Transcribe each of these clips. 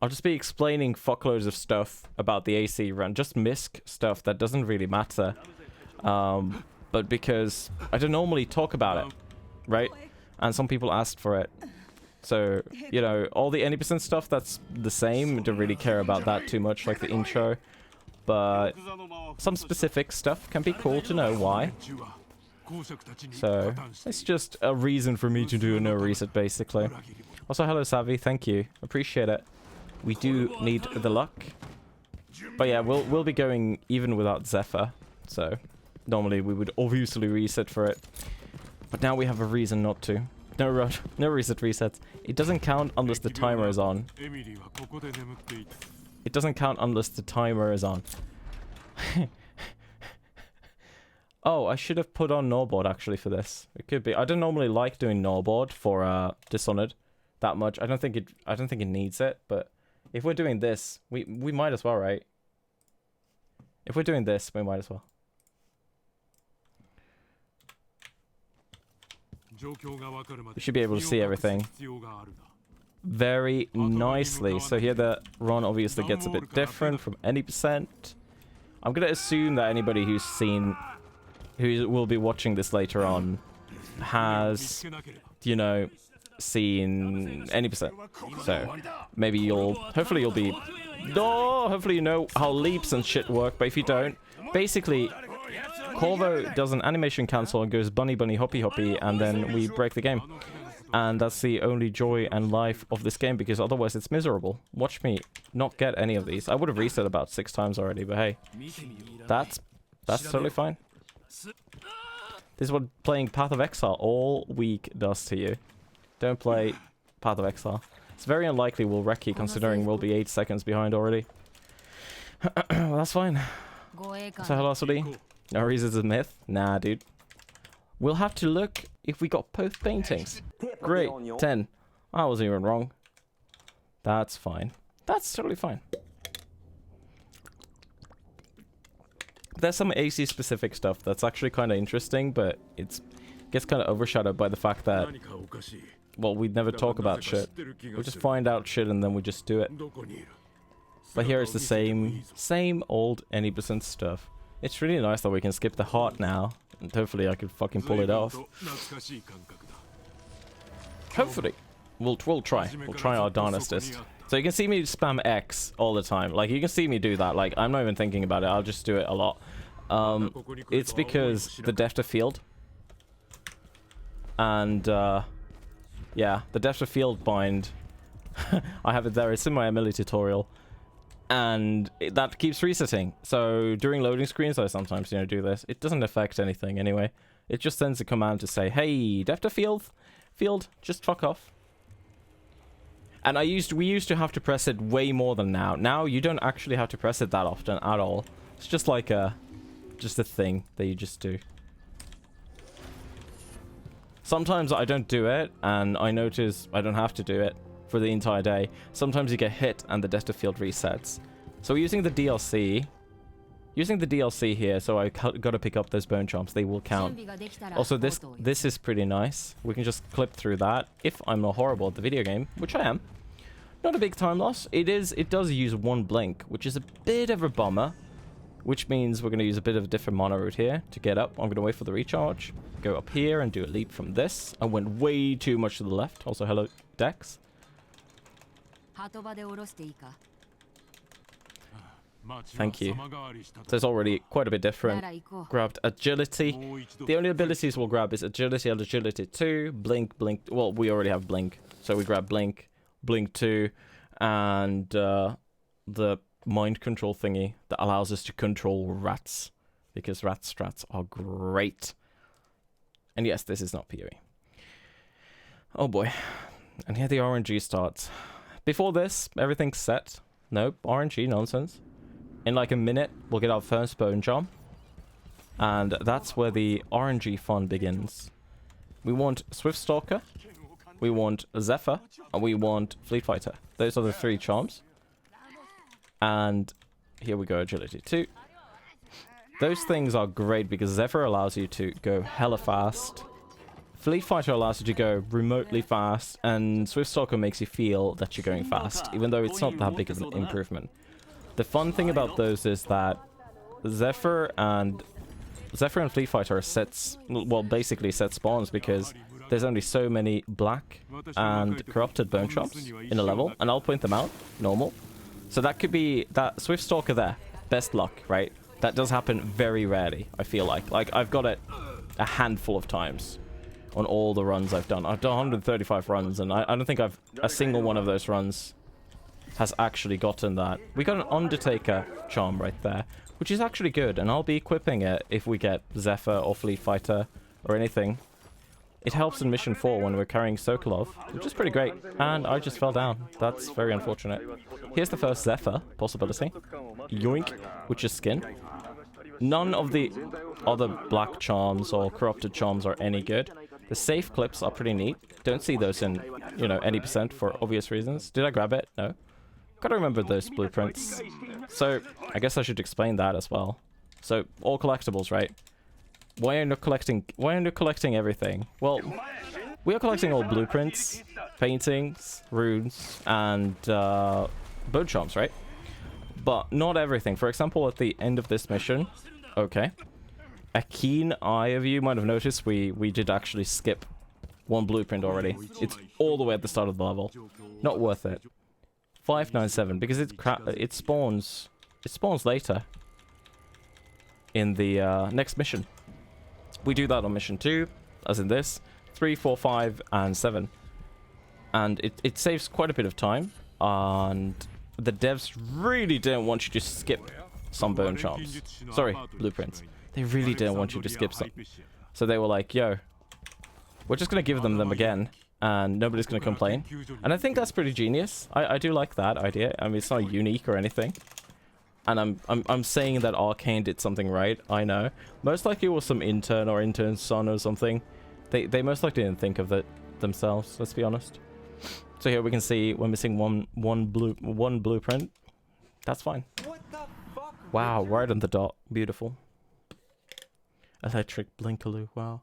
I'll just be explaining fuckloads of stuff about the AC run. Just misc stuff that doesn't really matter. But because I don't normally talk about it, right? And some people asked for it. So, you know, all the 80% stuff that's the same, don't really care about that too much, like the intro. But some specific stuff can be cool to know why. So, it's just a reason for me to do a no reset, basically. Also, hello Savvy, thank you. Appreciate it. We do need the luck. But yeah, we'll be going even without Zephyr. So, normally we would obviously reset for it. But now we have a reason not to. No reset resets. It doesn't count unless the timer is on. It doesn't count unless the timer is on. Oh, I should have put on Norboard actually for this. It could be. I don't normally like doing Norboard for Dishonored that much. I don't think it needs it, but if we're doing this, we might as well, right? If we're doing this, we might as well. We should be able to see everything very nicely. So here the run obviously gets a bit different from any percent. I'm gonna assume that anybody who will be watching this later on has, you know, seen any percent. So maybe hopefully you'll be, hopefully you know how leaps and shit work. But if you don't, basically Corvo does an animation cancel and goes bunny bunny hoppy hoppy, and then we break the game. And that's the only joy and life of this game, because otherwise it's miserable. Watch me not get any of these. I would have reset about 6 times already, but hey, that's totally fine. This is what playing Path of Exile all week does to you. Don't play Path of Exile. It's very unlikely we'll wreck you, considering we'll be 8 seconds behind already. Well, that's fine. So hello, Sudi. No reason's a myth? Nah, dude. We'll have to look if we got both paintings. Great. 10. I wasn't even wrong. That's fine. That's totally fine. There's some AC specific stuff that's actually kind of interesting, but it gets kind of overshadowed by the fact that, well, we never talk about shit. We just find out shit and then we just do it. But here it's the same old 80% stuff. It's really nice that we can skip the heart now, and hopefully I can fucking pull it off. Hopefully. We'll try. We'll try our darnestest. So you can see me spam X all the time. Like, you can see me do that. Like, I'm not even thinking about it. I'll just do it a lot. It's because the depth of field. And, yeah, the depth of field bind. I have it there. It's in my Emily tutorial. And that keeps resetting. So during loading screens, I sometimes, you know, do this. It doesn't affect anything anyway. It just sends a command to say, hey, depth of field, just fuck off. And we used to have to press it way more than now. Now you don't actually have to press it that often at all. It's just like just a thing that you just do. Sometimes I don't do it, and I notice I don't have to do it for the entire day. Sometimes you get hit and the depth of field resets. So using the DLC here, so I gotta pick up those bone chomps. They will count. Also, this is pretty nice. We can just clip through that if I'm not horrible at the video game, which I am. Not a big time loss. It does use 1 blink, which is a bit of a bummer, which means we're gonna use a bit of a different mono route here to get up. I'm gonna wait for the recharge, go up here and do a leap from this. I went way too much to the left. Also, hello, Dex. Thank you. So it's already quite a bit different. Grabbed agility. The only abilities we'll grab is agility and agility 2, blink, blink. Well, we already have blink, so we grab blink, blink 2, and the mind control thingy that allows us to control rats, because rat strats are great. And yes, this is not PoE. Oh boy. And here the RNG starts. Before this, everything's set. Nope, RNG nonsense. In like a minute, we'll get our first bone jump. And that's where the RNG fun begins. We want Swift Stalker, we want Zephyr, and we want Fleet Fighter. Those are the 3 charms. And here we go, Agility 2. Those things are great because Zephyr allows you to go hella fast Fleet Fighter allows you to go remotely fast, and Swift Stalker makes you feel that you're going fast, even though it's not that big of an improvement. The fun thing about those is that Zephyr and Fleet Fighter are sets, well, basically set spawns, because there's only so many black and corrupted bone chops in a level, and I'll point them out, normal. So that could be that Swift Stalker there, best luck, right? That does happen very rarely, I feel like. Like, I've got it a handful of times on all the runs I've done. I've done 135 runs, and I don't think a single one of those runs has actually gotten that. We got an Undertaker charm right there, which is actually good, and I'll be equipping it if we get Zephyr or Fleet Fighter or anything. It helps in Mission 4 when we're carrying Sokolov, which is pretty great, and I just fell down. That's very unfortunate. Here's the first Zephyr possibility. Yoink, which is skin. None of the other black charms or corrupted charms are any good. The safe clips are pretty neat. Don't see those in, you know, any percent for obvious reasons. Did I grab it? No. Gotta remember those blueprints. So, I guess I should explain that as well. So, all collectibles, right? Why are you not collecting everything? Well, we are collecting all blueprints, paintings, runes, and bone charms, right? But not everything. For example, at the end of this mission, okay, a keen eye of you might have noticed we did actually skip one blueprint already. It's all the way at the start of the level. Not worth it. 597, because it spawns later in the next mission. We do that on mission 2, as in this, 3, 4, 5, and 7. And it saves quite a bit of time, and the devs really didn't want you to skip some bone charms. Sorry, blueprints. They really didn't want you to skip some. So they were like, yo, we're just going to give them again, and nobody's going to complain. And I think that's pretty genius. I do like that idea. I mean, it's not unique or anything. And I'm saying that Arcane did something right, I know. Most likely it was some intern or intern's son or something. They most likely didn't think of it themselves, let's be honest. So here we can see we're missing one blueprint. That's fine. Wow, right on the dot. Beautiful. Electric Blinkaloo, wow.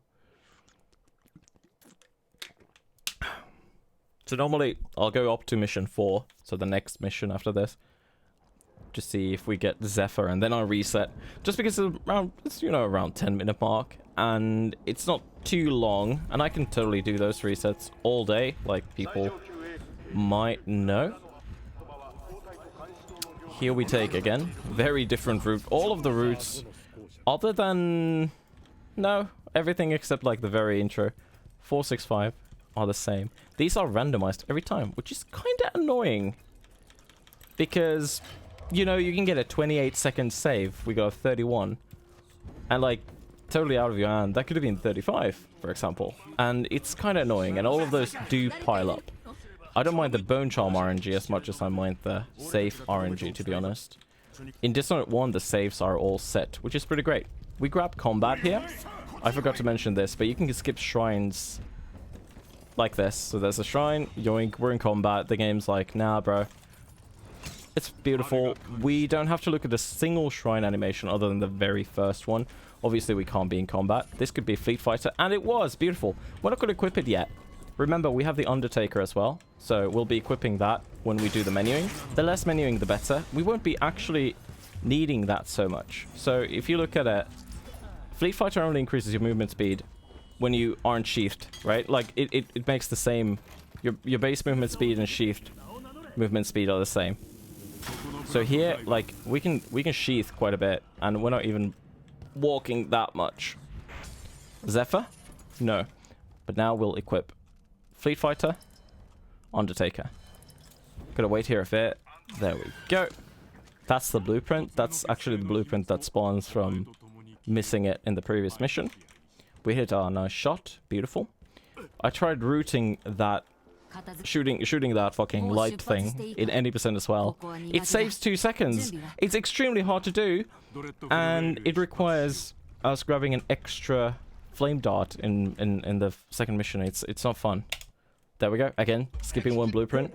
So normally I'll go up to mission 4, so the next mission after this, to see if we get Zephyr, and then I'll reset, just because it's you know, around 10-minute mark, and it's not too long, and I can totally do those resets all day, like people might know. Here we take again, very different route. All of the routes, other than, no, everything except like the very intro, 465 are the same. These are randomized every time, which is kind of annoying, because you know, you can get a 28-second save. We got a 31. And, like, totally out of your hand. That could have been 35, for example. And it's kind of annoying. And all of those do pile up. I don't mind the Bone Charm RNG as much as I mind the safe RNG, to be honest. In Dishonored 1, the saves are all set, which is pretty great. We grab combat here. I forgot to mention this, but you can skip shrines like this. So there's a shrine. Yoink, we're in combat. The game's like, nah, bro. It's beautiful. We don't have to look at a single shrine animation other than the very first one. Obviously, we can't be in combat. This could be Fleet Fighter, and it was beautiful. We're not going to equip it yet. Remember, we have the Undertaker as well, so we'll be equipping that when we do the menuing. The less menuing, the better. We won't be actually needing that so much. So if you look at it, Fleet Fighter only increases your movement speed when you aren't sheathed, right? Like, it makes the same. Your base movement speed and sheathed movement speed are the same. So here, like, we can sheath quite a bit, and we're not even walking that much. Zephyr? No. But now we'll equip Fleet Fighter, Undertaker. Gotta wait here a bit. There we go. That's the blueprint. That's actually the blueprint that spawns from missing it in the previous mission. We hit our nice shot. Beautiful. I tried rooting that, shooting that fucking light thing in any percent as well. It saves 2 seconds. It's extremely hard to do, and it requires us grabbing an extra flame dart in the second mission. It's not fun. There we go. Again, skipping one blueprint.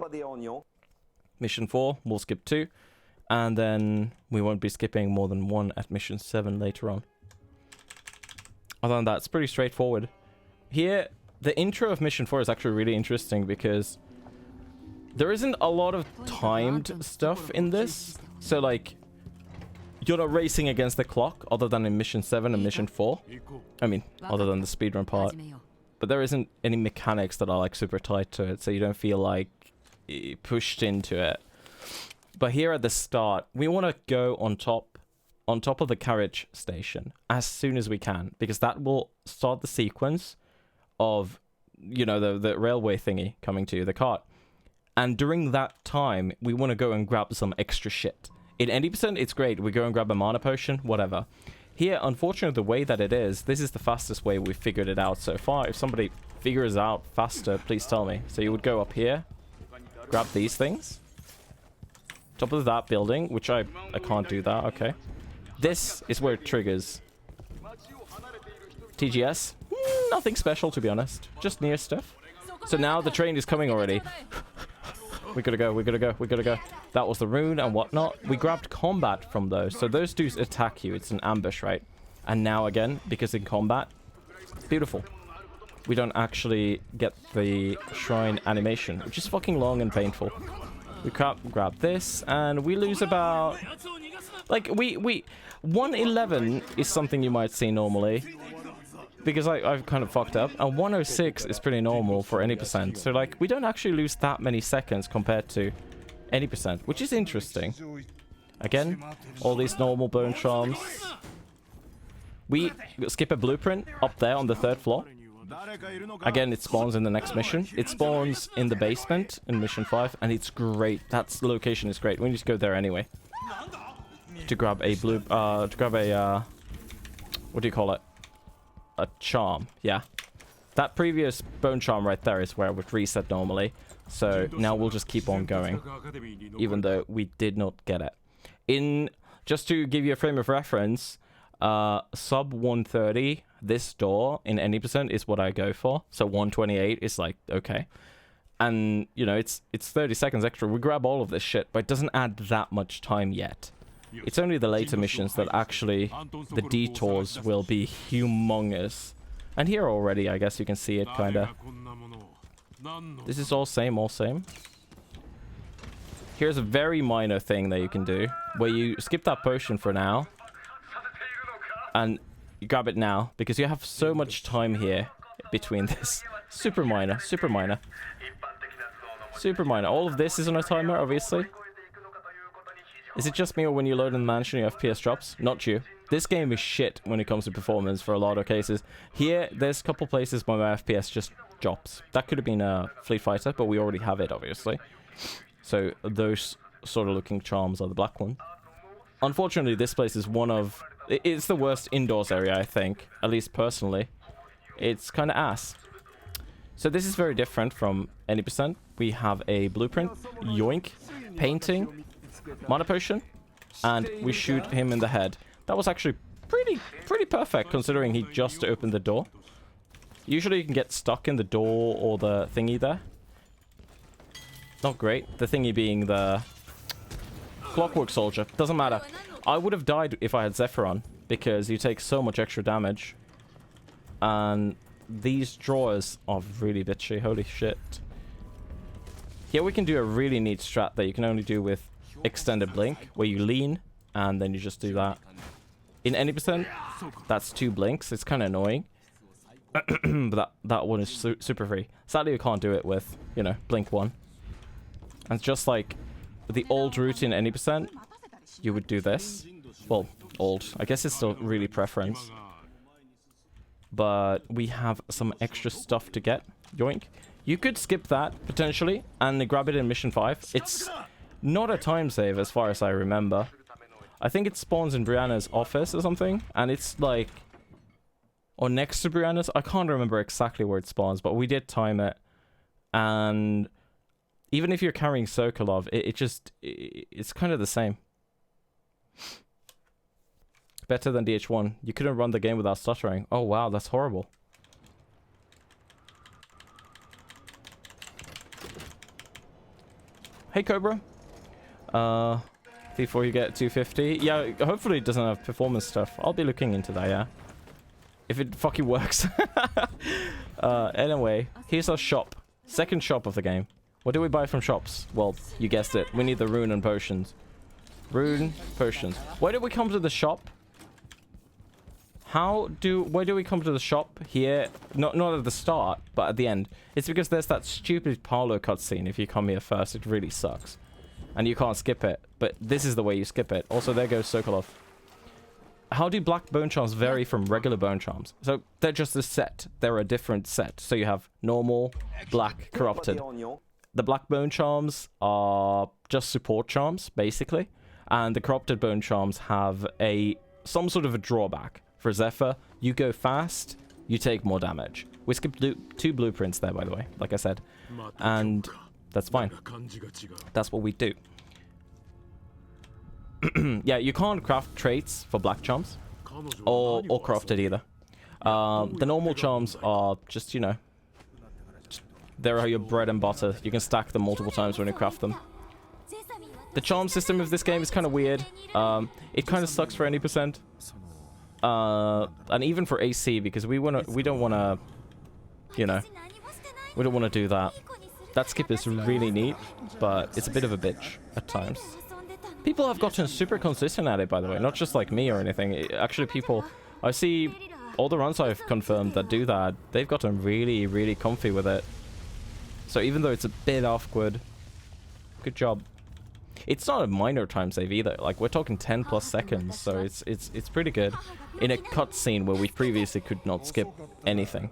Mission 4, we'll skip 2, and then we won't be skipping more than 1 at mission 7 later on. Other than that, it's pretty straightforward. Here, the intro of Mission 4 is actually really interesting because there isn't a lot of timed stuff in this. So, like, you're not racing against the clock other than in Mission 7 and Mission 4. I mean, other than the speedrun part. But there isn't any mechanics that are, like, super tight to it, so you don't feel, like, pushed into it. But here at the start, we want to go on top of the carriage station as soon as we can, because that will start the sequence of, you know, the railway thingy coming to you, the cart. And during that time, we want to go and grab some extra shit. In 80%, it's great. We go and grab a mana potion, whatever. Here, unfortunately, the way that it is, this is the fastest way we've figured it out so far. If somebody figures it out faster, please tell me. So you would go up here, grab these things. Top of that building, which I can't do that, okay. This is where it triggers. TGS, nothing special to be honest, just near stuff. So now the train is coming already. We gotta go, we gotta go, we gotta go. That was the rune and whatnot. We grabbed combat from those, so those dudes attack you, it's an ambush, right? And now again, because in combat, beautiful. We don't actually get the shrine animation, which is fucking long and painful. We grab this, and we lose about... Like, 111 is something you might see normally. Because I've kind of fucked up. And 106 is pretty normal for any percent. So, like, we don't actually lose that many seconds compared to any percent, which is interesting. Again, all these normal bone charms. We skip a blueprint up there on the 3rd floor. Again, it spawns in the next mission. It spawns in the basement in mission 5, and it's great. That location is great. We need to go there anyway. To grab a what do you call it? A charm, yeah. That previous bone charm right there is where it would reset normally. So now we'll just keep on going, even though we did not get it. Just to give you a frame of reference, sub 130, this door in any percent is what I go for. So 128 is like, okay. And, you know, it's 30 seconds extra. We grab all of this shit, but it doesn't add that much time yet. It's only the later missions that actually, the detours will be humongous. And here already, I guess you can see it, kinda. This is all same, all same. Here's a very minor thing that you can do, where you skip that potion for now. And you grab it now, because you have so much time here between this. Super minor, super minor. Super minor. All of this is on a timer, obviously. Is it just me, or when you load in the mansion, your FPS drops? Not you. This game is shit when it comes to performance for a lot of cases. Here, there's a couple places where my FPS just drops. That could have been a Fleet Fighter, but we already have it, obviously. So those sort of looking charms are the black one. Unfortunately, this place is one of... It's the worst indoors area, I think. At least personally. It's kind of ass. So this is very different from any percent. We have a blueprint, yoink, painting, mana potion, and we shoot him in the head. That was actually pretty perfect, considering he just opened the door. Usually you can get stuck in the door or the thingy there. Not great. The thingy being the clockwork soldier. Doesn't matter. I would have died if I had Zephyron, because you take so much extra damage. And these drawers are really bitchy. Holy shit. Here we can do a really neat strat that you can only do with extended blink, where you lean and then you just do that. In any percent, that's 2 blinks. It's kind of annoying. But that one is super free. Sadly, you can't do it with, you know, blink 1. And just like the old route in any percent, you would do this. Well, old. I guess it's still really preference. But we have some extra stuff to get. Yoink. You could skip that, potentially, and grab it in Mission 5. It's not a time save, as far as I remember. I think it spawns in Brianna's office or something, and it's like... or next to Brianna's. I can't remember exactly where it spawns, but we did time it. And even if you're carrying Sokolov, it's kind of the same. Better than DH1. You couldn't run the game without stuttering. Oh wow, that's horrible. Hey Cobra. Before you get 250. Yeah, hopefully it doesn't have performance stuff. I'll be looking into that, yeah. If it fucking works. Anyway, here's our shop. Second shop of the game. What do we buy from shops? Well, you guessed it. We need the rune and potions. Rune, potions. Why did we come to the shop? Why do we come to the shop here? Not at the start, but at the end. It's because there's that stupid Paolo cutscene. If you come here first, it really sucks. And you can't skip it. But this is the way you skip it. Also, there goes Sokolov. How do black bone charms vary from regular bone charms? So they're just a set. They're a different set. So you have normal, black, corrupted. The black bone charms are just support charms, basically. And the corrupted bone charms have some sort of a drawback. For Zephyr, you go fast, you take more damage. We skipped 2 blueprints there, by the way, like I said. And that's fine. That's what we do. Yeah, you can't craft traits for black charms. Or corrupted either. The normal charms are just, you know, they're your bread and butter. You can stack them multiple times when you craft them. The charm system of this game is kind of weird. It kind of sucks for any percent. And even for AC, because we don't want to, you know, we don't want to do that. That skip is really neat, but it's a bit of a bitch at times. People have gotten super consistent at it, by the way, not just like me or anything. Actually, people, I see all the runs I've confirmed that do that, they've gotten really, really comfy with it. So even though it's a bit awkward, good job. It's not a minor time save either. Like, we're talking 10 plus seconds, so it's pretty good. In a cutscene where we previously could not skip anything.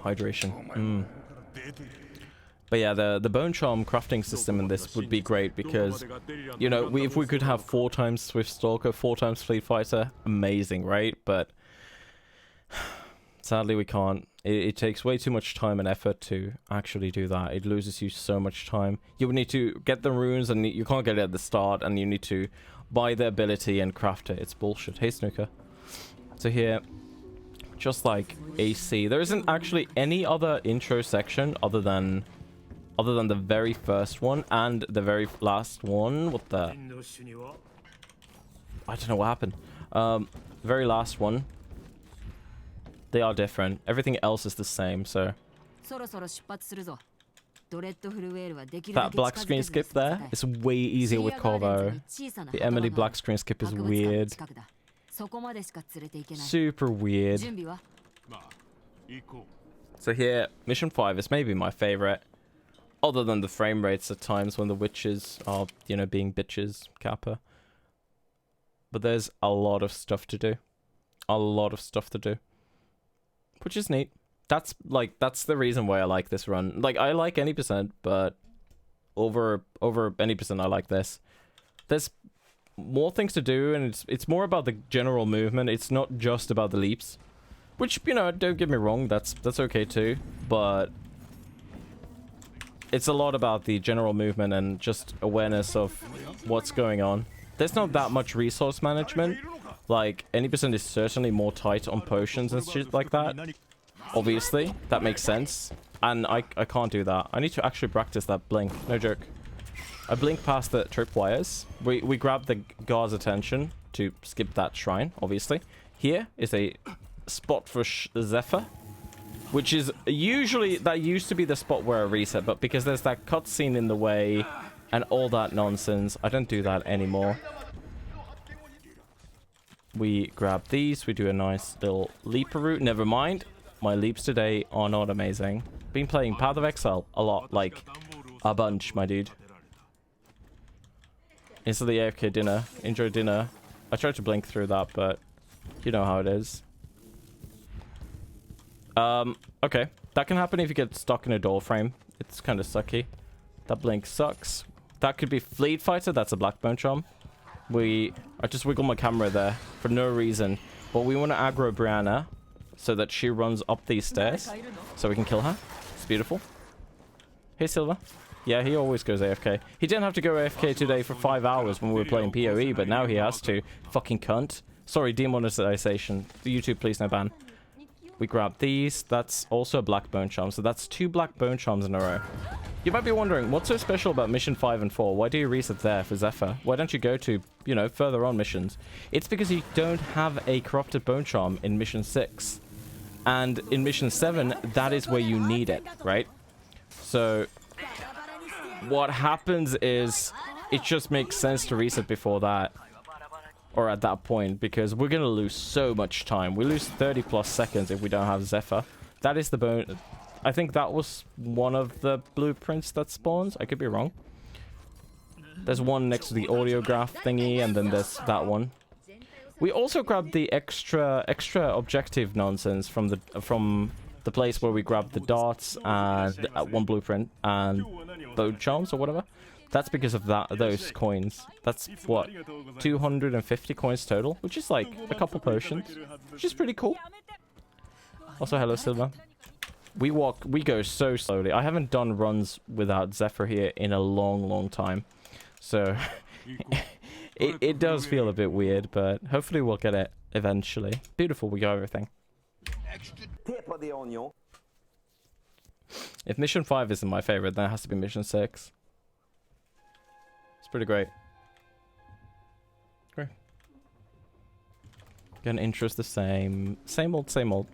Hydration. But yeah, the bone charm crafting system in this would be great because, you know, if we could have 4 times Swift Stalker, 4 times Fleet Fighter, amazing, right? But sadly, we can't. It takes way too much time and effort to actually do that. It loses you so much time. You would need to get the runes, and you can't get it at the start, and you need to buy the ability and craft it. It's bullshit. Hey, Snooker. So here, just like AC, there isn't actually any other intro section other than the very first one and the very last one. What the? I don't know what happened. Very last one. They are different. Everything else is the same, so... That black screen skip there is way easier with Corvo. The Emily black screen skip is weird. Super weird. So here, Mission 5 is maybe my favorite. Other than the frame rates at times when the witches are, you know, being bitches, Kappa. But there's a lot of stuff to do. A lot of stuff to do. Which is neat. That's the reason why I like this run. Like, I like any percent, but over any percent I like this. There's more things to do, and it's more about the general movement. It's not just about the leaps. Which, you know, don't get me wrong, that's okay too. But it's a lot about the general movement and just awareness of what's going on. There's not that much resource management. Like, any percent is certainly more tight on potions and shit like that. Obviously, that makes sense. And I can't do that. I need to actually practice that blink. No joke. I blink past the tripwires. We grab the guard's attention to skip that shrine, obviously. Here is a spot for Zephyr. Which is usually... That used to be the spot where I reset. But because there's that cutscene in the way and all that nonsense, I don't do that anymore. We grab these. We do a nice little leaper route. Never mind. My leaps today are not amazing. Been playing Path of Exile a lot. Like, a bunch, my dude. Instantly AFK dinner. Enjoy dinner. I tried to blink through that, but you know how it is. Okay. That can happen if you get stuck in a door frame. It's kind of sucky. That blink sucks. That could be Fleet Fighter. That's a black bone charm. I just wiggled my camera there for no reason. But we want to aggro Brianna so that she runs up these stairs so we can kill her. It's beautiful. Hey, Silva. Yeah, he always goes AFK. He didn't have to go AFK today for 5 hours when we were playing PoE, but now he has to. Fucking cunt. Sorry, demonetization. YouTube, please, no ban. We grab these. That's also a black bone charm. So that's 2 black bone charms in a row. You might be wondering, what's so special about mission 5 and 4? Why do you reset there for Zephyr? Why don't you go to, you know, further on missions? It's because you don't have a corrupted bone charm in mission 6. And in mission 7, that is where you need it, right? So what happens is it just makes sense to reset before that. Or at that point, because we're going to lose so much time. We lose 30 plus seconds if we don't have Zephyr. That is the bone. I think that was one of the blueprints that spawns. I could be wrong. There's one next to the audiograph thingy, and then there's that one. We also grabbed the extra objective nonsense from the place where we grabbed the darts and one blueprint and bone charms or whatever. That's because of those coins. That's what, 250 coins total, which is like a couple potions, which is pretty cool. Also, hello Silva. We go so slowly. I haven't done runs without Zephyr here in a long time. So it does feel a bit weird, but hopefully we'll get it eventually. Beautiful, we got everything. If mission 5 isn't my favorite, then it has to be mission 6. It's pretty great. Great. Gonna interest the same. Same old, same old.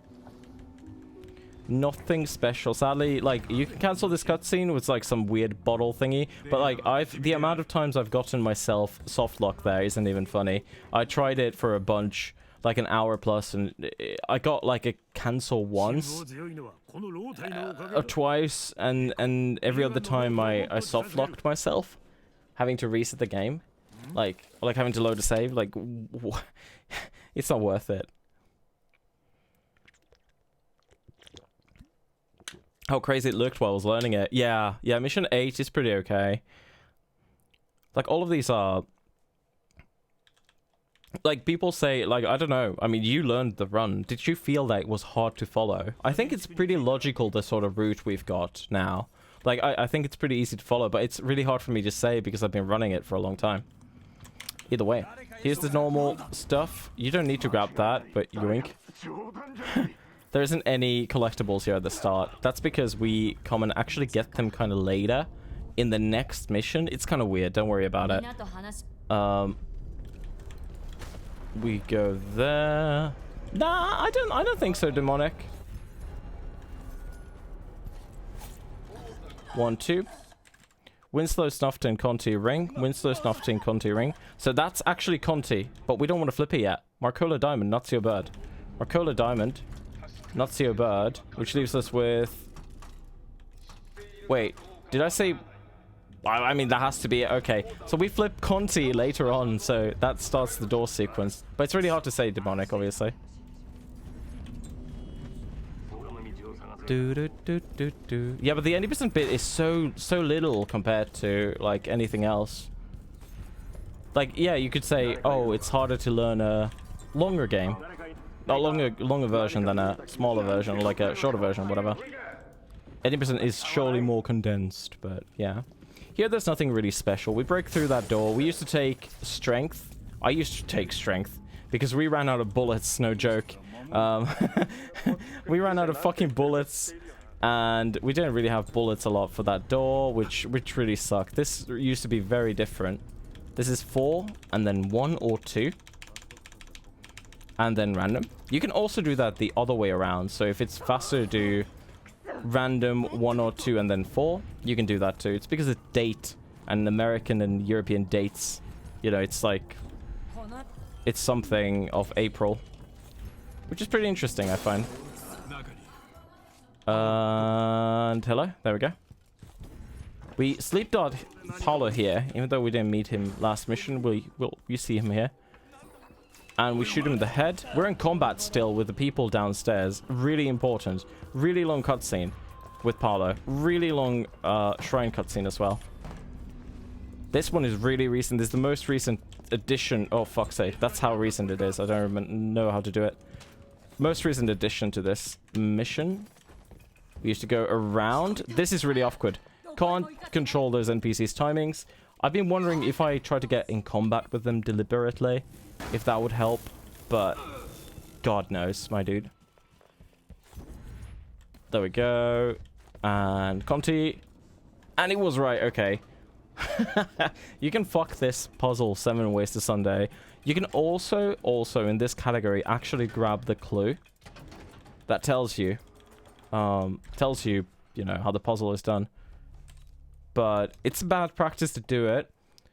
Nothing special. Sadly, like, you can cancel this cutscene with like some weird bottle thingy, but like the amount of times I've gotten myself soft lock there isn't even funny. I tried it for a bunch, like an hour plus, and I got like a cancel once or twice, and every other time I soft locked myself, having to reset the game, like having to load a save. Like, it's not worth it. How crazy it looked while I was learning it. Yeah, mission 8 is pretty okay. Like, all of these are... Like, people say, like, I don't know. I mean, you learned the run. Did you feel that it was hard to follow? I think it's pretty logical, the sort of route we've got now. Like, I think it's pretty easy to follow, but it's really hard for me to say because I've been running it for a long time. Either way. Here's the normal stuff. You don't need to grab that, but yoink. There isn't any collectibles here at the start. That's because we come and actually get them kind of later in the next mission. It's kind of weird. Don't worry about it. We go there. Nah, I don't think so, demonic. 1, 2. Winslow, Snufton, Conti, ring. Winslow, Snufton, Conti, ring. So that's actually Conti, but we don't want to flip it yet. Marcola Diamond, Nazio Bird. Marcola Diamond. Nazio Bird, which leaves us with... Wait, did I say... I mean, that has to be it. Okay, so we flip Conti later on, so that starts the door sequence. But it's really hard to say demonic, obviously. Yeah, but the 80% bit is so little compared to, like, anything else. Like, yeah, you could say, oh, it's harder to learn a longer game. A longer version than a smaller version, like a shorter version, whatever. 80% is surely more condensed, but yeah. Here there's nothing really special. We break through that door. We used to take strength. I used to take strength because we ran out of bullets, no joke. We ran out of fucking bullets, and we didn't really have bullets a lot for that door, which really sucked. This used to be very different. This is 4, and then 1 or 2. And then random. You can also do that the other way around. So if it's faster to do random 1 or 2 and then 4, you can do that too. It's because of date and American and European dates. You know, it's like... It's something of April. Which is pretty interesting, I find. And hello. There we go. We sleep dart Paolo here. Even though we didn't meet him last mission, you see him here. And we shoot him in the head. We're in combat still with the people downstairs. Really important. Really long cutscene with Paolo. Really long shrine cutscene as well. This one is really recent. This is the most recent addition. Oh, fuck's sake. That's how recent it is. I don't even know how to do it. Most recent addition to this mission. We used to go around. This is really awkward. Can't control those NPCs' timings. I've been wondering if I try to get in combat with them deliberately, if that would help, but God knows, my dude. There we go. And Conti. And it was right, okay. You can fuck this puzzle 7 ways to Sunday. You can also in this category actually grab the clue that tells you, you know, how the puzzle is done. But it's bad practice to do it.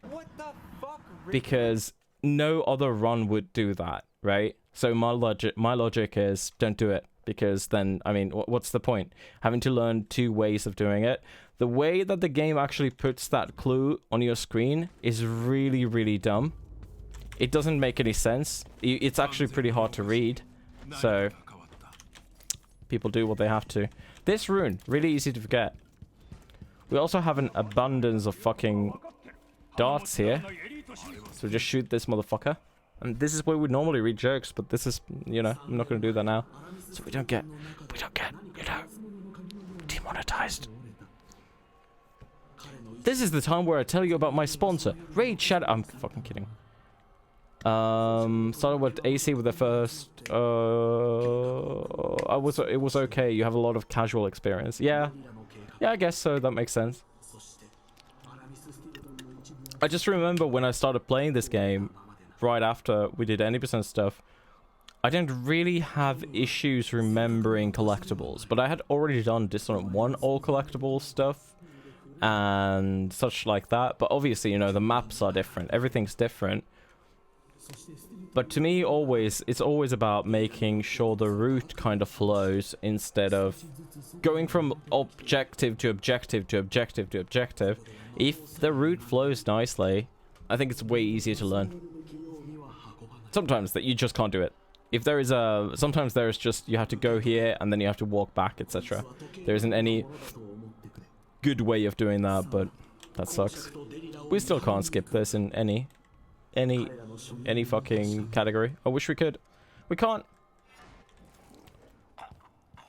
What the fuck, because no other run would do that, right? So my logic is don't do it, because then, I mean, what's the point? Having to learn 2 ways of doing it. The way that the game actually puts that clue on your screen is really, really dumb. It doesn't make any sense. It's actually pretty hard to read. So people do what they have to. This rune, really easy to forget. We also have an abundance of fucking darts here. So just shoot this motherfucker. And this is where we normally read jokes, but this is, you know, I'm not going to do that now. So we don't get, you know, demonetized. This is the time where I tell you about my sponsor, Raid Shadow. I'm fucking kidding. Started with AC with the first. It was okay. You have a lot of casual experience. Yeah, I guess so. That makes sense. I just remember when I started playing this game, right after we did 80% stuff, I didn't really have issues remembering collectibles, but I had already done Dishonored 1 all collectible stuff and such like that. But obviously, you know, the maps are different. Everything's different. But to me, it's always about making sure the route kind of flows instead of going from objective to objective to objective to objective. If the route flows nicely, I think it's way easier to learn. Sometimes that you just can't do it. If there is sometimes there is just, you have to go here and then you have to walk back, etc. There isn't any good way of doing that, but that sucks. We still can't skip this in any fucking category. I wish we could. We can't.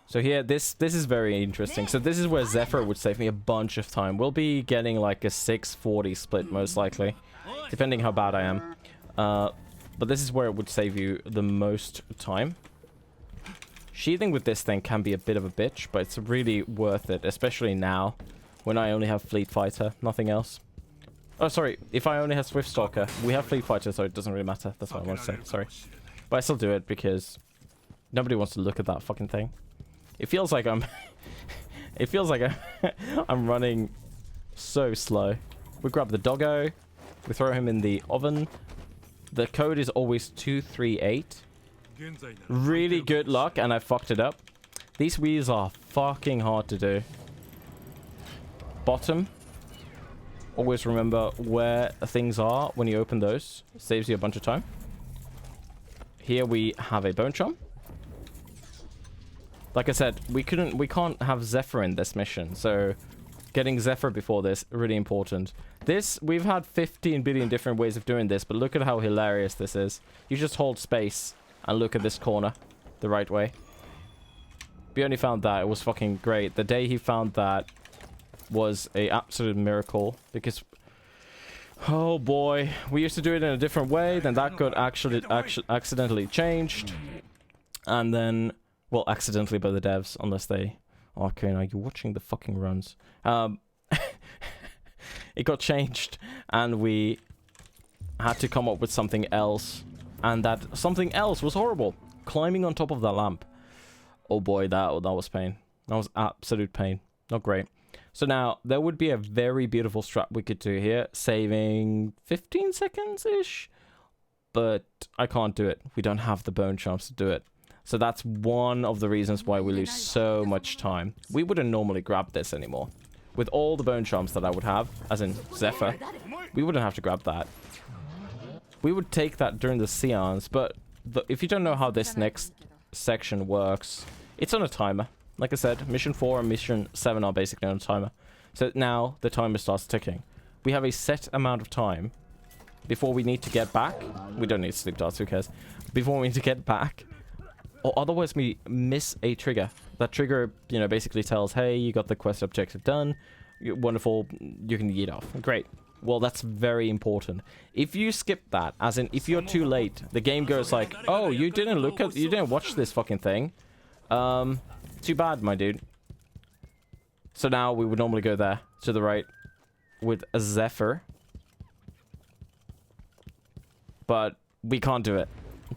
So here, this is very interesting. So this is where Zephyr would save me a bunch of time. We'll be getting like a 6-40 split most likely, depending how bad I am. But this is where it would save you the most time. Sheathing with this thing can be a bit of a bitch, but it's really worth it, especially now when I only have Fleet Fighter, nothing else. Oh, sorry, if I only have Swift Stalker. We have Fleet Fighter, so it doesn't really matter. That's what I want to say, sorry. But I still do it because nobody wants to look at that fucking thing. It feels like I'm... it feels like I'm running so slow. We grab the doggo. We throw him in the oven. The code is always 238. Really good luck, and I fucked it up. These wheels are fucking hard to do. Bottom. Always remember where things are when you open those. Saves you a bunch of time. Here we have a bone chomp. Like I said, we can't have Zephyr in this mission, so getting Zephyr before this, really important. This, we've had 15 billion different ways of doing this, but look at how hilarious this is. You just hold space and look at this corner the right way. We only found that. It was fucking great. The day he found that was a absolute miracle, because oh boy, we used to do it in a different way, then that got actually accidentally changed, and then, well, accidentally by the devs, unless they... Okay, now you're watching the fucking runs. It got changed, and we had to come up with something else, and that something else was horrible. Climbing on top of that lamp. Oh boy, that was pain. That was absolute pain. Not great. So now, there would be a very beautiful strat we could do here, saving 15 seconds-ish, but I can't do it. We don't have the bone chomps to do it. So that's one of the reasons why we lose so much time. We wouldn't normally grab this anymore. With all the bone chomps that I would have, as in Zephyr, we wouldn't have to grab that. We would take that during the seance, but if you don't know how this next section works, it's on a timer. Like I said, Mission 4 and Mission 7 are basically on a timer. So now the timer starts ticking. We have a set amount of time before we need to get back. We don't need sleep darts, who cares? Before we need to get back. Or otherwise we miss a trigger. That trigger, you know, basically tells, hey, you got the quest objective done. Wonderful, you can yeet off. Great. Well, that's very important. If you skip that, as in, if you're too late, the game goes like, oh, you didn't watch this fucking thing. Too bad, my dude. So now we would normally go there, to the right, with a Zephyr. But we can't do it.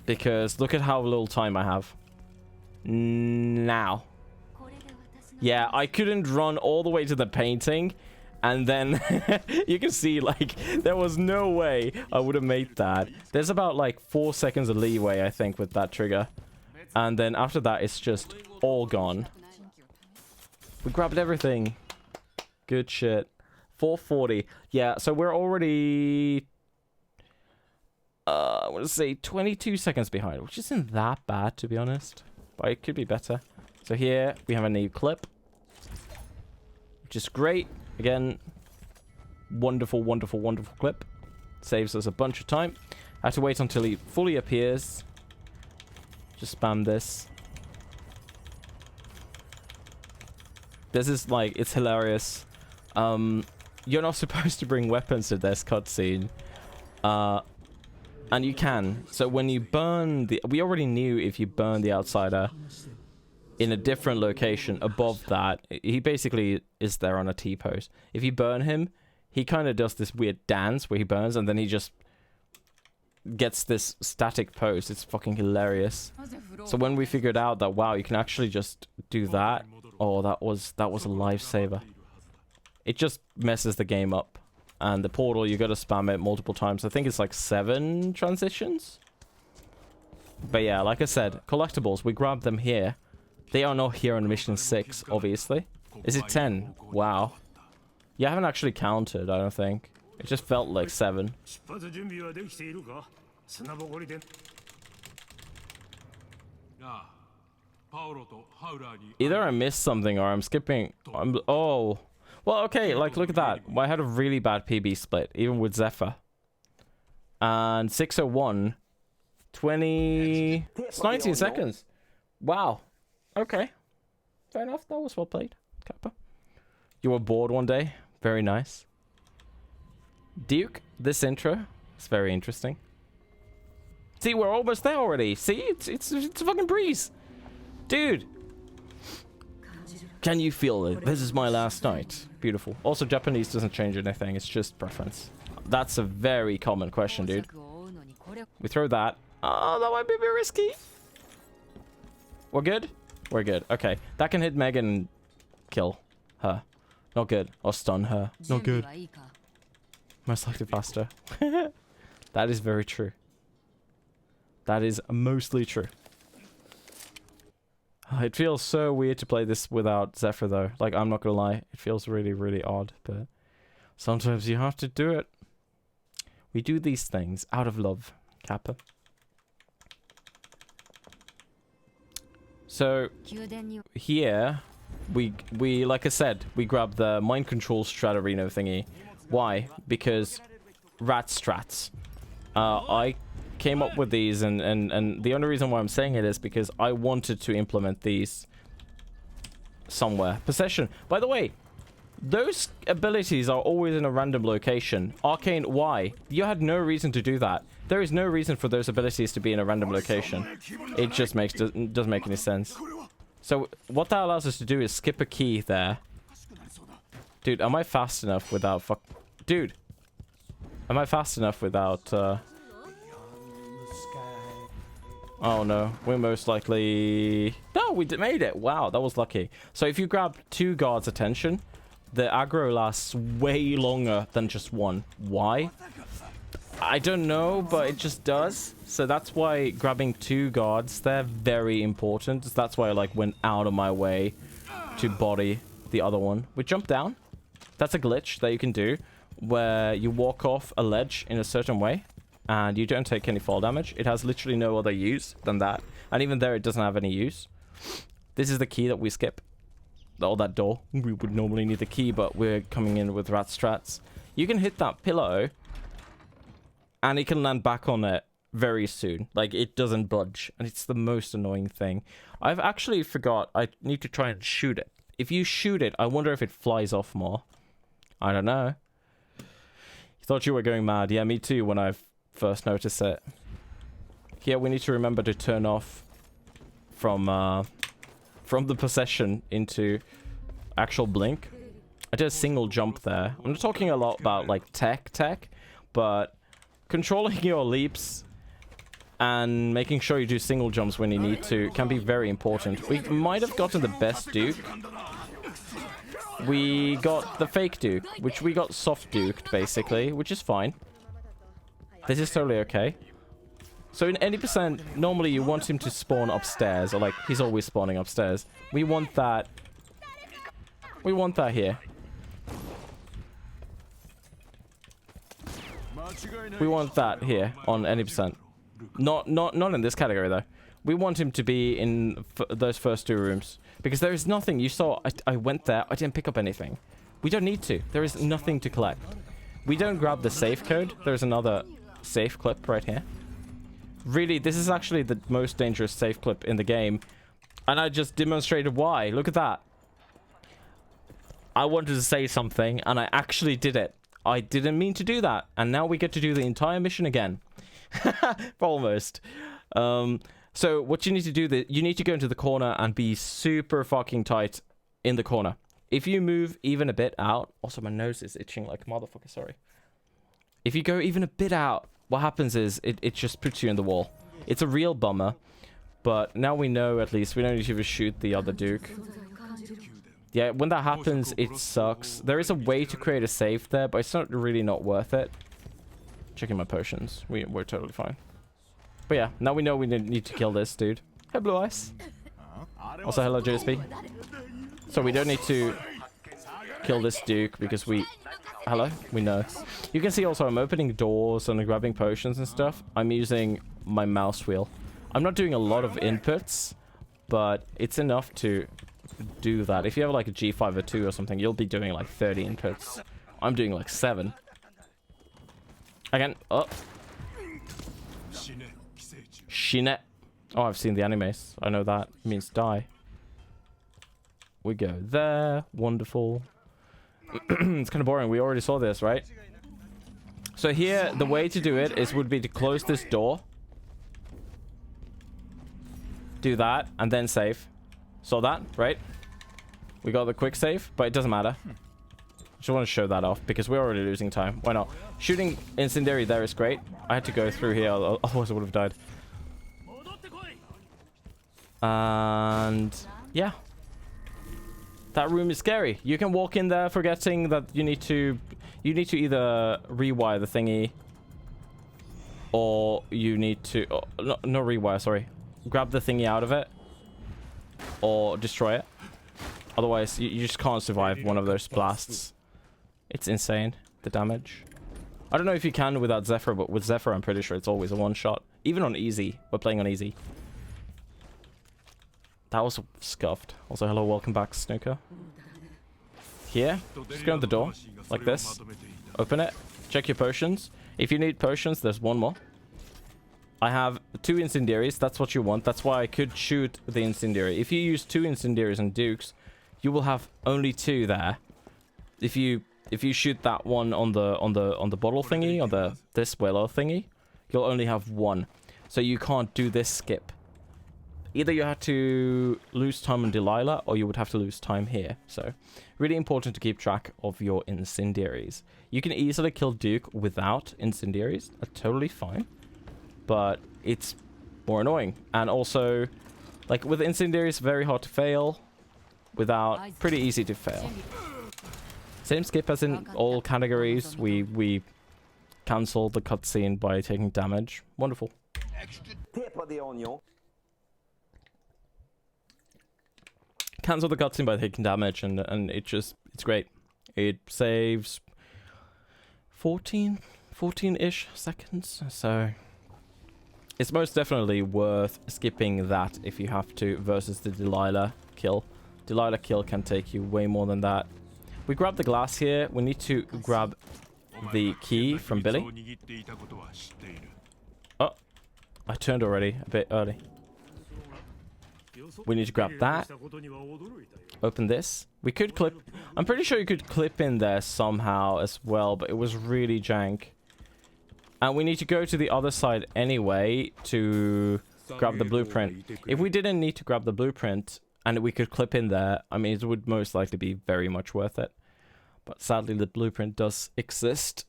Because look at how little time I have. Now. Yeah, I couldn't run all the way to the painting. And then you can see, like, there was no way I would have made that. There's about, like, 4 seconds of leeway, I think, with that trigger. And then after that, it's just all gone. We grabbed everything. Good shit. 440. Yeah, so we're already... I want to say 22 seconds behind, which isn't that bad, to be honest. But it could be better. So here, we have a new clip. Which is great. Again, wonderful, wonderful, wonderful clip. Saves us a bunch of time. I have to wait until he fully appears. Just spam this. This is like, it's hilarious. You're not supposed to bring weapons to this cutscene. And you can. So when you burn the... We already knew if you burn the outsider in a different location above that, he basically is there on a T-pose. If you burn him, he kind of does this weird dance where he burns and then he just gets this static pose. It's fucking hilarious. So when we figured out that, wow, you can actually just do that, oh, that was a lifesaver. It just messes the game up. And the portal, you gotta spam it multiple times. I think it's like 7 transitions. But yeah, like I said, collectibles, we grab them here. They are not here on mission 6, obviously. Is it 10? Wow. Yeah, I haven't actually counted, I don't think. It just felt like 7. Either I missed something or I'm skipping. Oh. Well, okay, like, look at that. I had a really bad PB split, even with Zephyr. And 601. 20... It's 19 seconds. Wow. Okay. Fair enough. That was well played, Kappa. You were bored one day. Very nice. Duke, this intro is very interesting. See, we're almost there already. See, it's a fucking breeze. Dude. Can you feel it? This is my last night. Beautiful. Also, Japanese doesn't change anything. It's just preference. That's a very common question, dude. We throw that. Oh, that might be a bit risky. We're good? We're good. Okay. That can hit Megan and kill her. Not good. Or stun her. Not good. Most likely faster. That is very true. That is mostly true. It feels so weird to play this without Zephyr, though. Like, I'm not gonna lie. It feels really, really odd, but sometimes you have to do it. We do these things out of love, Kappa. So, here, we like I said, we grab the mind control Stratorino thingy. Why? Because rat strats. I came up with these and the only reason why I'm saying it is because I wanted to implement these somewhere. Possession. By the way, those abilities are always in a random location. Arcane, why? You had no reason to do that. There is no reason for those abilities to be in a random location. It just doesn't make any sense. So what that allows us to do is skip a key there. Dude, am I fast enough without Dude, am I fast enough without Oh no, we're most likely... No, we made it. Wow, that was lucky. So if you grab 2 guards' attention, the aggro lasts way longer than just 1. Why? I don't know, but it just does. So that's why grabbing 2 guards, they're very important. That's why I like went out of my way to body the other one. We jump down. That's a glitch that you can do where you walk off a ledge in a certain way. And you don't take any fall damage. It has literally no other use than that. And even there, it doesn't have any use. This is the key that we skip. Or that door. We would normally need the key, but we're coming in with rat strats. You can hit that pillow, and it can land back on it very soon. Like, it doesn't budge. And it's the most annoying thing. I've actually forgot. I need to try and shoot it. If you shoot it, I wonder if it flies off more. I don't know. You thought you were going mad. Yeah, me too, when I've first notice it. Here we need to remember to turn off from the possession into actual blink. I did a single jump there. I'm not talking a lot about like tech, but controlling your leaps and making sure you do single jumps when you need to can be very important. We might have gotten the best Duke. We got the fake Duke, which we got soft duked basically, which is fine. This is totally okay. So in any percent, normally you want him to spawn upstairs, or like he's always spawning upstairs. We want that. We want that here. We want that here on any percent. Not in this category though. We want him to be in those first two rooms because there is nothing. You saw I went there. I didn't pick up anything. We don't need to. There is nothing to collect. We don't grab the safe code. There's another safe clip right here. Really, this is actually the most dangerous safe clip in the game, and I just demonstrated why. Look at that. I wanted to say something and I actually did it. I didn't mean to do that, and now we get to do the entire mission again. Almost. So what you need to do, you need to go into the corner and be super fucking tight in the corner. If you move even a bit out, also my nose is itching like a motherfucker, sorry. If you go even a bit out, what happens is it just puts you in the wall. It's a real bummer, but now we know at least we don't need to shoot the other Duke. Yeah, when that happens, it sucks. There is a way to create a save there, but it's not worth it. Checking my potions. We're totally fine. But yeah, now we know we need to kill this dude. Hey, Blue Eyes. Also, hello, JSP. So we don't need to kill this Duke because we... Hello? We know. You can see also I'm opening doors and grabbing potions and stuff. I'm using my mouse wheel. I'm not doing a lot of inputs, but it's enough to do that. If you have like a G5 or 2 or something, you'll be doing like 30 inputs. I'm doing like 7. Again. Oh. Shine. Oh, I've seen the animes. I know that. It means die. We go there. Wonderful. It's kind of boring. We already saw this, right? So here, the way to do it would be to close this door. Do that, and then save. Saw that, right? We got the quick save, but it doesn't matter. Just want to show that off because we're already losing time. Why not? Shooting incendiary there is great. I had to go through here, otherwise I would have died. And yeah, that room is scary. You can walk in there forgetting that you need to either rewire the thingy, or you need to no rewire. Sorry, grab the thingy out of it, or destroy it. Otherwise, you just can't survive one of those blasts. It's insane, the damage. I don't know if you can without Zephyr, but with Zephyr, I'm pretty sure it's always a one-shot. Even on easy. We're playing on easy. That was scuffed. Also, hello, welcome back, Snooker. Here, just go in the door, like this. Open it. Check your potions. If you need potions, there's one more. I have 2 incendiaries. That's what you want. That's why I could shoot the incendiary. If you use 2 incendiaries and Dukes, you will have only 2 there. If you shoot that one on the bottle thingy, or this willow thingy, you'll only have 1. So you can't do this skip. Either you have to lose time on Delilah, or you would have to lose time here. So really important to keep track of your incendiaries. You can easily kill Duke without incendiaries. That's totally fine. But it's more annoying. And also, like with incendiaries, very hard to fail. Without, pretty easy to fail. Same skip as in all categories. We cancel the cutscene by taking damage. Wonderful. Cancel the cutscene by taking damage, and it's great. It saves 14-ish seconds. So it's most definitely worth skipping that if you have to versus the Delilah kill. Delilah kill can take you way more than that. We grab the glass here. We need to grab the key from Billy. Oh, I turned already a bit early. We need to grab that. Open this. We could clip. I'm pretty sure you could clip in there somehow as well, but it was really jank. And we need to go to the other side anyway to grab the blueprint. If we didn't need to grab the blueprint and we could clip in there, I mean, it would most likely be very much worth it. But sadly, the blueprint does exist.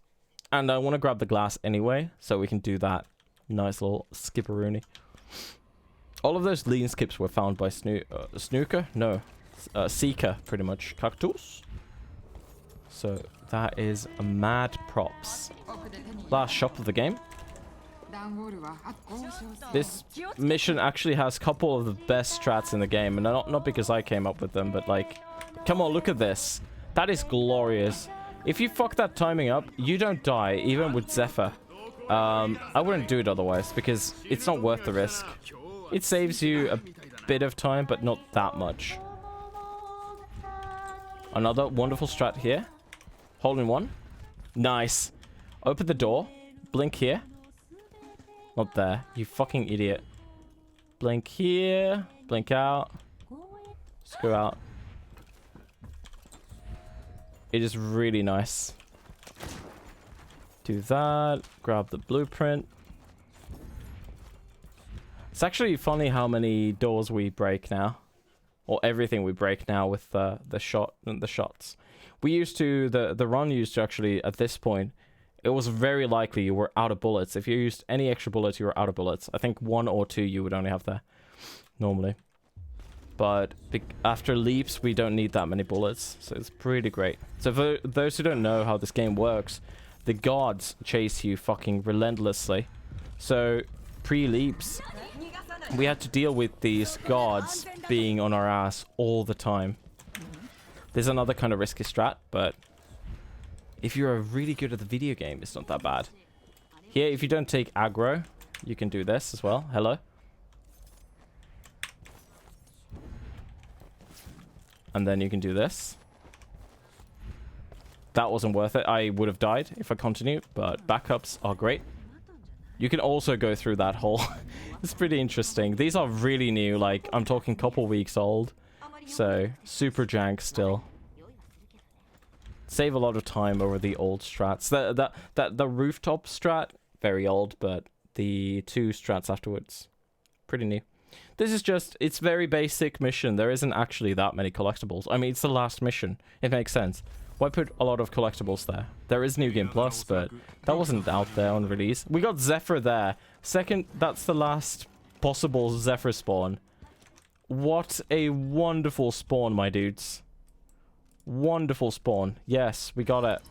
And I want to grab the glass anyway, so we can do that nice little skipperoony. All of those lean skips were found by Snooker? No. Seeker, pretty much. Cactus. So that is mad props. Last shop of the game. This mission actually has a couple of the best strats in the game, and not because I came up with them, but like, come on, look at this. That is glorious. If you fuck that timing up, you don't die, even with Zephyr. I wouldn't do it otherwise, because it's not worth the risk. It saves you a bit of time, but not that much. Another wonderful strat here. Hole in one. Nice. Open the door. Blink here. Not there. You fucking idiot. Blink here. Blink out. Screw out. It is really nice. Do that. Grab the blueprint. It's actually funny how many doors we break now. Or everything we break now with the shots. We used to, the run used to actually, at this point, it was very likely you were out of bullets. If you used any extra bullets, you were out of bullets. I think 1 or 2 you would only have there, normally. But after leaps, we don't need that many bullets, so it's pretty great. So for those who don't know how this game works, the guards chase you fucking relentlessly. So pre-leaps, we had to deal with these guards being on our ass all the time. There's another kind of risky strat, but if you're really good at the video game, it's not that bad. Here, if you don't take aggro, you can do this as well. Hello. And then you can do this. That wasn't worth it. I would have died if I continued, but backups are great. You can also go through that hole. It's pretty interesting. These are really new, like, I'm talking couple weeks old. So, super jank still. Save a lot of time over the old strats. The rooftop strat, very old, but the 2 strats afterwards, pretty new. This is just, it's very basic mission. There isn't actually that many collectibles. I mean, it's the last mission. It makes sense. Why put a lot of collectibles there? There is New Game Plus, but that wasn't out there on release. We got Zephyr there. Second, that's the last possible Zephyr spawn. What a wonderful spawn, my dudes. Wonderful spawn. Yes, we got it.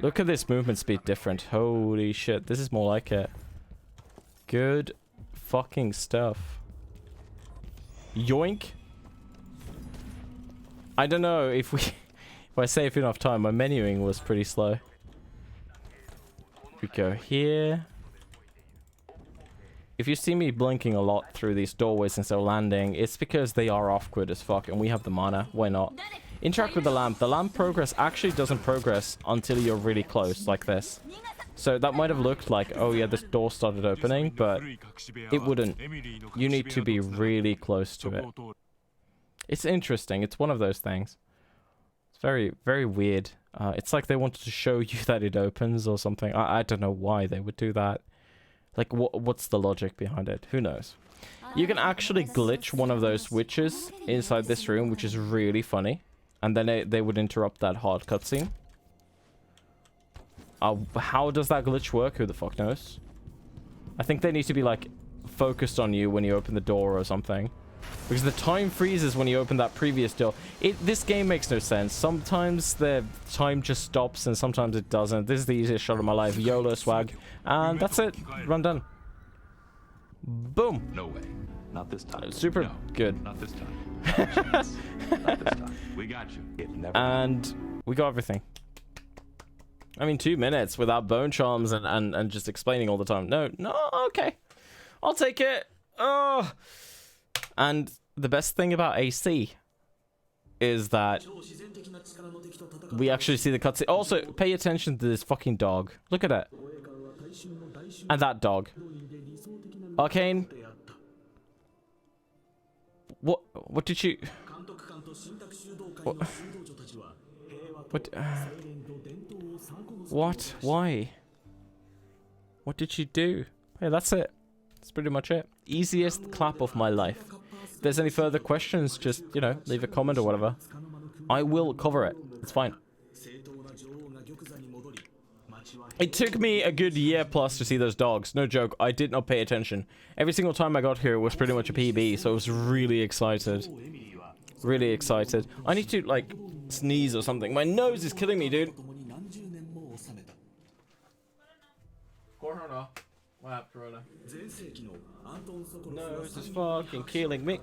Look at this movement speed different. Holy shit, this is more like it. Good fucking stuff. Yoink. I don't know if we... If I save enough time, my menuing was pretty slow. We go here. If you see me blinking a lot through these doorways instead of landing, it's because they are off-grid as fuck and we have the mana. Why not? Interact with the lamp. The lamp progress actually doesn't progress until you're really close, like this. So that might have looked like, oh yeah, this door started opening, but it wouldn't. You need to be really close to it. It's interesting. It's one of those things. It's very, very weird. It's like they wanted to show you that it opens or something. I don't know why they would do that. Like, what's the logic behind it? Who knows? You can actually glitch one of those switches inside this room, which is really funny. And then they would interrupt that hard cutscene. How does that glitch work? Who the fuck knows? I think they need to be, like, focused on you when you open the door or something. Because the time freezes when you open that previous door. This game makes no sense. Sometimes the time just stops and sometimes it doesn't. This is the easiest shot of my life. YOLO swag. And that's it. Run done. Boom. No way. Not this time. Super no, good. Not this time. Not this time. We got you. And we got everything. I mean, 2 minutes without bone charms and just explaining all the time. No, okay. I'll take it. Oh. And the best thing about AC is that we actually see the cutscene. Also, pay attention to this fucking dog. Look at it. And that dog. Arcane. What did you... What? Why? What did she do? Hey, that's it. That's pretty much it. Easiest clap of my life. If there's any further questions, just, you know, leave a comment or whatever. I will cover it. It's fine. It took me a good year plus to see those dogs. No joke, I did not pay attention. Every single time I got here was pretty much a PB, so I was really excited. Really excited. I need to, like, sneeze or something. My nose is killing me, dude. Corona. What happened, Corona? Nose is fucking killing me.